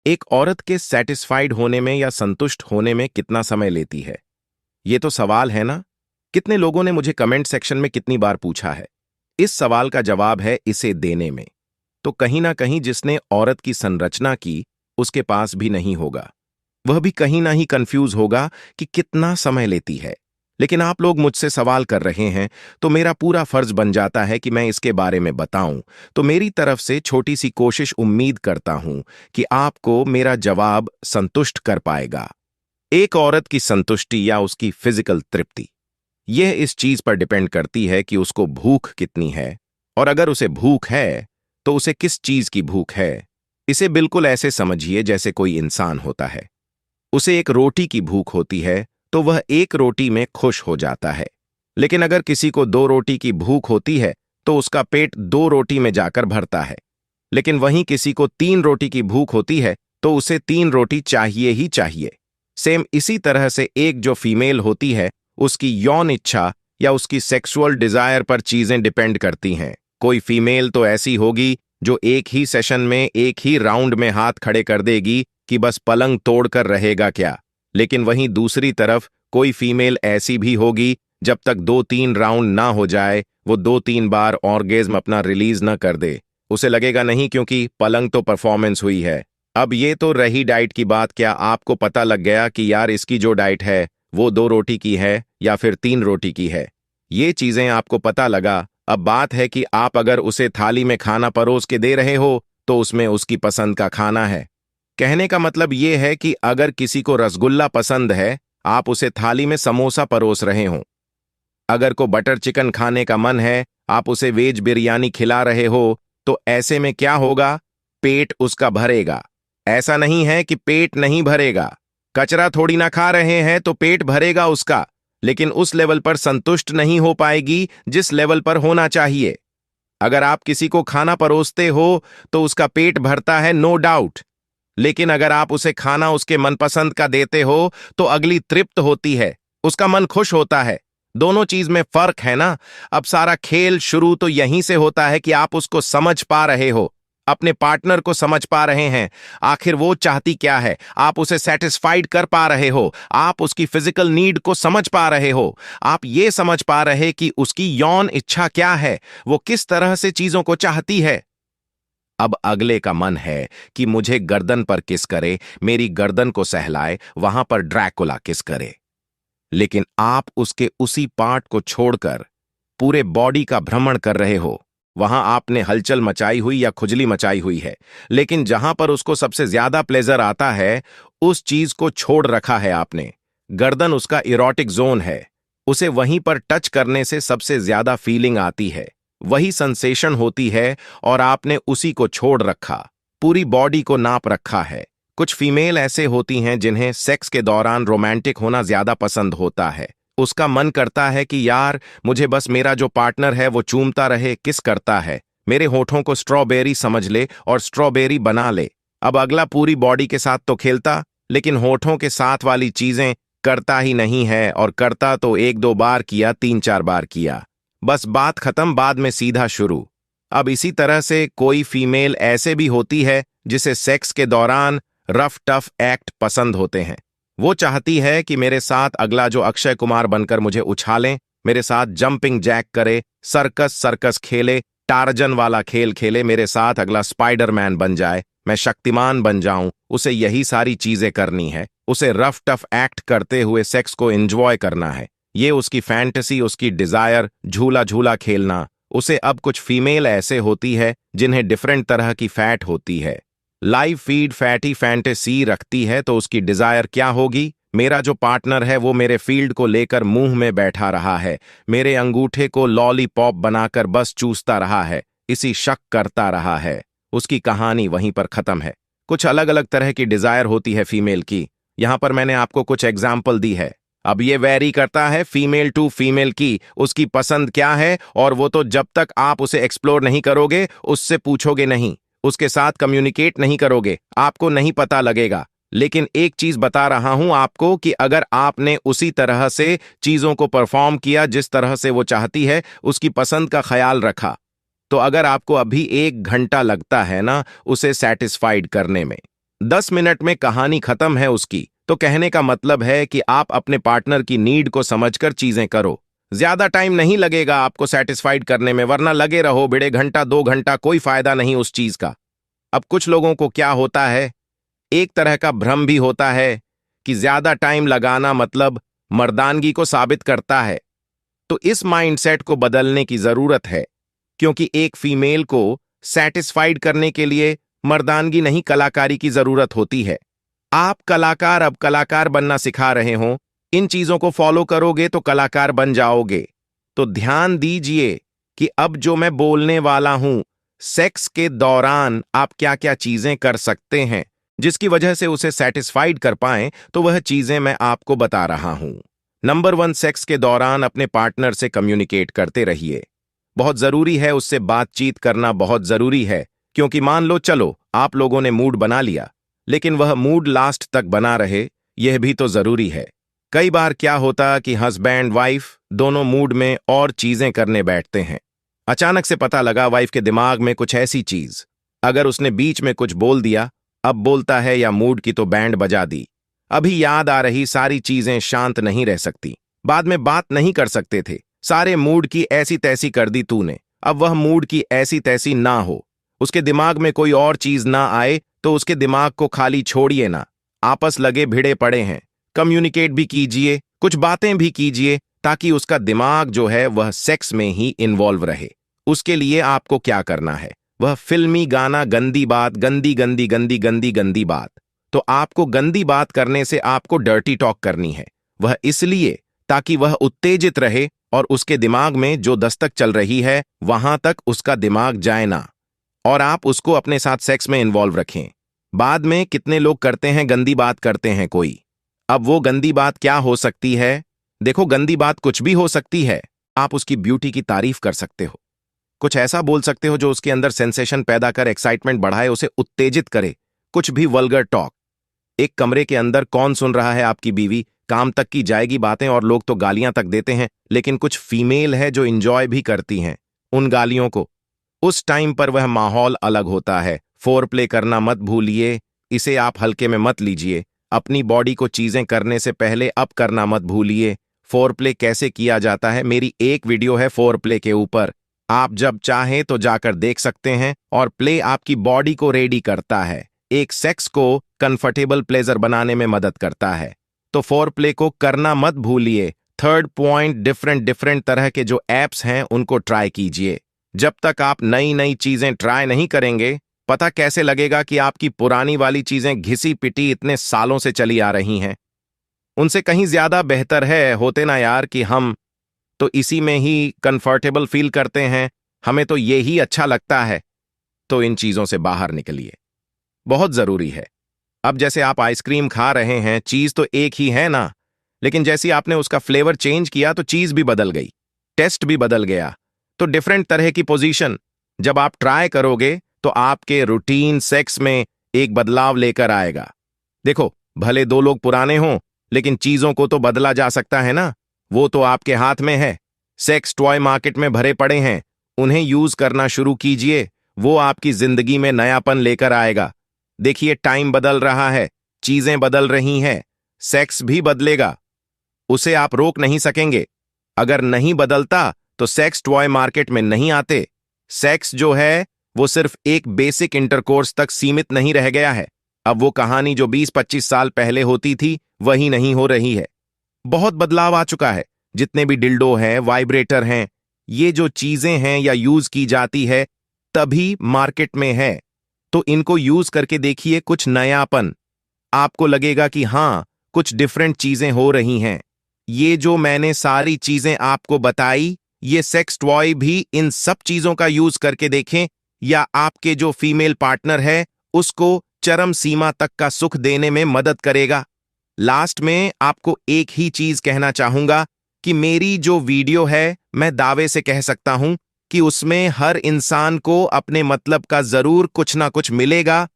एक औरत के सेटिस्फाइड होने में या संतुष्ट होने में कितना समय लेती है? ये तो सवाल है ना। कितने लोगों ने मुझे कमेंट सेक्शन में कितनी बार पूछा है। इस सवाल का जवाब है इसे देने में। तो कहीं ना कहीं जिसने औरत की संरचना की, उसके पास भी नहीं होगा। वह भी कहीं ना ही कंफ्यूज होगा कि कितना समय लेती है। लेकिन आप लोग मुझसे सवाल कर रहे हैं, तो मेरा पूरा फर्ज बन जाता है कि मैं इसके बारे में बताऊं। तो मेरी तरफ से छोटी सी कोशिश, उम्मीद करता हूं कि आपको मेरा जवाब संतुष्ट कर पाएगा। एक औरत की संतुष्टि या उसकी फिजिकल तृप्ति, यह इस चीज पर डिपेंड करती है कि उसको भूख कितनी है, और अगर उसे भूख है तो उसे किस चीज की भूख है। इसे बिल्कुल ऐसे समझिए जैसे कोई इंसान होता है। उसे एक रोटी की भूख होती है तो वह एक रोटी में खुश हो जाता है। लेकिन अगर किसी को दो रोटी की भूख होती है तो उसका पेट दो रोटी में जाकर भरता है। लेकिन वहीं किसी को तीन रोटी की भूख होती है तो उसे तीन रोटी चाहिए ही चाहिए। सेम इसी तरह से एक जो फीमेल होती है, उसकी यौन इच्छा या उसकी सेक्सुअल डिजायर पर चीजें डिपेंड करती हैं। कोई फीमेल तो ऐसी होगी जो एक ही सेशन में एक ही राउंड में हाथ खड़े कर देगी कि बस पलंग तोड़कर रहेगा क्या। लेकिन वहीं दूसरी तरफ कोई फीमेल ऐसी भी होगी, जब तक दो तीन राउंड ना हो जाए वो दो तीन बार ऑर्गेज्म अपना रिलीज न कर दे। उसे लगेगा नहीं, क्योंकि पलंग तो परफॉर्मेंस हुई है। अब ये तो रही डाइट की बात। क्या आपको पता लग गया कि यार इसकी जो डाइट है वो दो रोटी की है या फिर तीन रोटी की है? ये चीजें आपको पता लगा। अब बात है कि आप अगर उसे थाली में खाना परोस के दे रहे हो तो उसमें उसकी पसंद का खाना है। कहने का मतलब ये है कि अगर किसी को रसगुल्ला पसंद है, आप उसे थाली में समोसा परोस रहे हो। अगर को बटर चिकन खाने का मन है, आप उसे वेज बिरयानी खिला रहे हो। तो ऐसे में क्या होगा? पेट उसका भरेगा। ऐसा नहीं है कि पेट नहीं भरेगा। कचरा थोड़ी ना खा रहे हैं तो पेट भरेगा उसका, लेकिन उस लेवल पर संतुष्ट नहीं हो पाएगी जिस लेवल पर होना चाहिए। अगर आप किसी को खाना परोसते हो तो उसका पेट भरता है, नो डाउट। लेकिन अगर आप उसे खाना उसके मनपसंद का देते हो तो अगली तृप्त होती है, उसका मन खुश होता है। दोनों चीज में फर्क है ना। अब सारा खेल शुरू तो यहीं से होता है कि आप उसको समझ पा रहे हो, अपने पार्टनर को समझ पा रहे हैं। आखिर वो चाहती क्या है, आप उसे सेटिस्फाइड कर पा रहे हो। आप उसकी फिजिकल नीड को समझ पा रहे हो। आप ये समझ पा रहे कि उसकी यौन इच्छा क्या है, वो किस तरह से चीजों को चाहती है। अब अगले का मन है कि मुझे गर्दन पर किस करे, मेरी गर्दन को सहलाए, वहां पर ड्रैकुला किस करे। लेकिन आप उसके उसी पार्ट को छोड़कर पूरे बॉडी का भ्रमण कर रहे हो। वहां आपने हलचल मचाई हुई या खुजली मचाई हुई है, लेकिन जहां पर उसको सबसे ज्यादा प्लेजर आता है, उस चीज को छोड़ रखा है आपने। गर्दन उसका इरोटिक जोन है। उसे वहीं पर टच करने से सबसे ज्यादा फीलिंग आती है, वही सेंसेशन होती है, और आपने उसी को छोड़ रखा। पूरी बॉडी को नाप रखा है। कुछ फीमेल ऐसे होती हैं जिन्हें सेक्स के दौरान रोमांटिक होना ज्यादा पसंद होता है। उसका मन करता है कि यार मुझे बस मेरा जो पार्टनर है वो चूमता रहे, किस करता है, मेरे होठों को स्ट्रॉबेरी समझ ले और स्ट्रॉबेरी बना ले। अब अगला पूरी बॉडी के साथ तो खेलता, लेकिन होठों के साथ वाली चीजें करता ही नहीं है। और करता तो एक दो बार किया, तीन चार बार किया, बस बात खत्म, बाद में सीधा शुरू। अब इसी तरह से कोई फीमेल ऐसे भी होती है जिसे सेक्स के दौरान रफ टफ एक्ट पसंद होते हैं। वो चाहती है कि मेरे साथ अगला जो अक्षय कुमार बनकर मुझे उछाले, मेरे साथ जंपिंग जैक करे, सर्कस सर्कस खेले, टार्जन वाला खेल खेले, मेरे साथ अगला स्पाइडरमैन बन जाए, मैं शक्तिमान बन जाऊं। उसे यही सारी चीजें करनी है। उसे रफ टफ एक्ट करते हुए सेक्स को एंजॉय करना है। ये उसकी फैंटेसी, उसकी डिजायर, झूला झूला खेलना। उसे अब कुछ फीमेल ऐसे होती है जिन्हें डिफरेंट तरह की फैट होती है। लाइव फीड फैटी फैंटेसी रखती है, तो उसकी डिजायर क्या होगी? मेरा जो पार्टनर है वो मेरे फील्ड को लेकर मुंह में बैठा रहा है, मेरे अंगूठे को लॉलीपॉप बनाकर बस चूसता रहा है, इसी शक करता रहा है। उसकी कहानी वहीं पर खत्म है। कुछ अलग अलग तरह की डिजायर होती है फीमेल की। यहां पर मैंने आपको कुछ एग्जाम्पल दी है। अब ये वैरी करता है फीमेल टू फीमेल की उसकी पसंद क्या है, और वो तो जब तक आप उसे एक्सप्लोर नहीं करोगे, उससे पूछोगे नहीं, उसके साथ कम्युनिकेट नहीं करोगे, आपको नहीं पता लगेगा। लेकिन एक चीज बता रहा हूं आपको कि अगर आपने उसी तरह से चीजों को परफॉर्म किया जिस तरह से वो चाहती है, उसकी पसंद का ख्याल रखा, तो अगर आपको अभी 1 घंटा लगता है ना उसे सेटिस्फाइड करने में, 10 मिनट में कहानी खत्म है उसकी। तो कहने का मतलब है कि आप अपने पार्टनर की नीड को समझकर चीजें करो। ज्यादा टाइम नहीं लगेगा आपको सेटिस्फाइड करने में, वरना लगे रहो भिड़े घंटा 2 घंटा, कोई फायदा नहीं उस चीज का। अब कुछ लोगों को क्या होता है, एक तरह का भ्रम भी होता है कि ज्यादा टाइम लगाना मतलब मर्दानगी को साबित करता है। तो इस माइंडसेट को बदलने की जरूरत है, क्योंकि एक फीमेल को सेटिस्फाइड करने के लिए मर्दानगी नहीं, कलाकारी की जरूरत होती है। आप कलाकार अब कलाकार बनना सिखा रहे हो, इन चीजों को फॉलो करोगे तो कलाकार बन जाओगे। तो ध्यान दीजिए कि अब जो मैं बोलने वाला हूं, सेक्स के दौरान आप क्या क्या चीजें कर सकते हैं जिसकी वजह से उसे सेटिस्फाइड कर पाएं, तो वह चीजें मैं आपको बता रहा हूं। नंबर 1, सेक्स के दौरान अपने पार्टनर से कम्युनिकेट करते रहिए। बहुत जरूरी है, उससे बातचीत करना बहुत जरूरी है, क्योंकि मान लो चलो आप लोगों ने मूड बना लिया, लेकिन वह मूड लास्ट तक बना रहे, यह भी तो जरूरी है। कई बार क्या होता कि हस्बैंड वाइफ दोनों मूड में और चीजें करने बैठते हैं। अचानक से पता लगा वाइफ के दिमाग में कुछ ऐसी चीज, अगर उसने बीच में कुछ बोल दिया, अब बोलता है या मूड की तो बैंड बजा दी। अभी याद आ रही सारी चीजें, शांत नहीं रह सकती, बाद में बात नहीं कर सकते थे, सारे मूड की ऐसी तैसी कर दी तूने। अब वह मूड की ऐसी तैसी ना हो, उसके दिमाग में कोई और चीज ना आए, तो उसके दिमाग को खाली छोड़िए ना। आपस लगे भिड़े पड़े हैं, कम्युनिकेट भी कीजिए, कुछ बातें भी कीजिए, ताकि उसका दिमाग जो है वह सेक्स में ही इन्वॉल्व रहे। उसके लिए आपको क्या करना है, वह फिल्मी गाना गंदी बात, गंदी गंदी गंदी गंदी गंदी बात। तो आपको गंदी बात करने से आपको डर्टी टॉक करनी है, वह इसलिए ताकि वह उत्तेजित रहे और उसके दिमाग में जो दस्तक चल रही है वहां तक उसका दिमाग जाए ना, और आप उसको अपने साथ सेक्स में इन्वॉल्व रखें। बाद में कितने लोग करते हैं, गंदी बात करते हैं कोई। अब वो गंदी बात क्या हो सकती है? देखो, गंदी बात कुछ भी हो सकती है। आप उसकी ब्यूटी की तारीफ कर सकते हो, कुछ ऐसा बोल सकते हो जो उसके अंदर सेंसेशन पैदा कर, एक्साइटमेंट बढ़ाए, उसे उत्तेजित करे। कुछ भी वल्गर टॉक। एक कमरे के अंदर कौन सुन रहा है, आपकी बीवी, काम तक की जाएगी बातें, और लोग तो गालियां तक देते हैं, लेकिन कुछ फीमेल है जो इंजॉय भी करती हैं उन गालियों को। उस टाइम पर वह माहौल अलग होता है। फोर प्ले करना मत भूलिए, इसे आप हल्के में मत लीजिए। अपनी बॉडी को चीजें करने से पहले अप करना मत भूलिए। फोर प्ले कैसे किया जाता है, मेरी एक वीडियो है फोर प्ले के ऊपर, आप जब चाहें तो जाकर देख सकते हैं। और प्ले आपकी बॉडी को रेडी करता है, एक सेक्स को कंफर्टेबल प्लेजर बनाने में मदद करता है। तो फोर प्ले को करना मत भूलिए। थर्ड पॉइंट, डिफरेंट तरह के जो एप्स हैं उनको ट्राई कीजिए। जब तक आप नई नई चीजें ट्राई नहीं करेंगे, पता कैसे लगेगा कि आपकी पुरानी वाली चीजें घिसी पिटी इतने सालों से चली आ रही हैं। उनसे कहीं ज्यादा बेहतर है, होते ना यार, कि हम तो इसी में ही कंफर्टेबल फील करते हैं, हमें तो ये ही अच्छा लगता है। तो इन चीजों से बाहर निकलिए, बहुत जरूरी है। अब जैसे आप आइसक्रीम खा रहे हैं, चीज तो एक ही है ना, लेकिन जैसे आपने उसका फ्लेवर चेंज किया तो चीज भी बदल गई, टेस्ट भी बदल गया। तो डिफरेंट तरह की पोजीशन जब आप ट्राई करोगे तो आपके रूटीन सेक्स में एक बदलाव लेकर आएगा। देखो, भले दो लोग पुराने हों, लेकिन चीजों को तो बदला जा सकता है ना, वो तो आपके हाथ में है। सेक्स टॉय मार्केट में भरे पड़े हैं, उन्हें यूज करना शुरू कीजिए, वो आपकी जिंदगी में नयापन लेकर आएगा। देखिए, टाइम बदल रहा है, चीजें बदल रही हैं, सेक्स भी बदलेगा, उसे आप रोक नहीं सकेंगे। अगर नहीं बदलता तो सेक्स टॉय मार्केट में नहीं आते। सेक्स जो है वो सिर्फ एक बेसिक इंटरकोर्स तक सीमित नहीं रह गया है। अब वो कहानी जो 20-25 साल पहले होती थी वही नहीं हो रही है, बहुत बदलाव आ चुका है। जितने भी डिल्डो हैं, वाइब्रेटर हैं, ये जो चीजें हैं या यूज की जाती है तभी मार्केट में है। तो इनको यूज करके देखिए, कुछ नयापन, आपको लगेगा कि हां कुछ डिफरेंट चीजें हो रही हैं। ये जो मैंने सारी चीजें आपको बताई, ये सेक्स टॉय भी इन सब चीजों का यूज करके देखें, या आपके जो फीमेल पार्टनर है उसको चरम सीमा तक का सुख देने में मदद करेगा। लास्ट में आपको एक ही चीज कहना चाहूंगा कि मेरी जो वीडियो है, मैं दावे से कह सकता हूं कि उसमें हर इंसान को अपने मतलब का जरूर कुछ ना कुछ मिलेगा,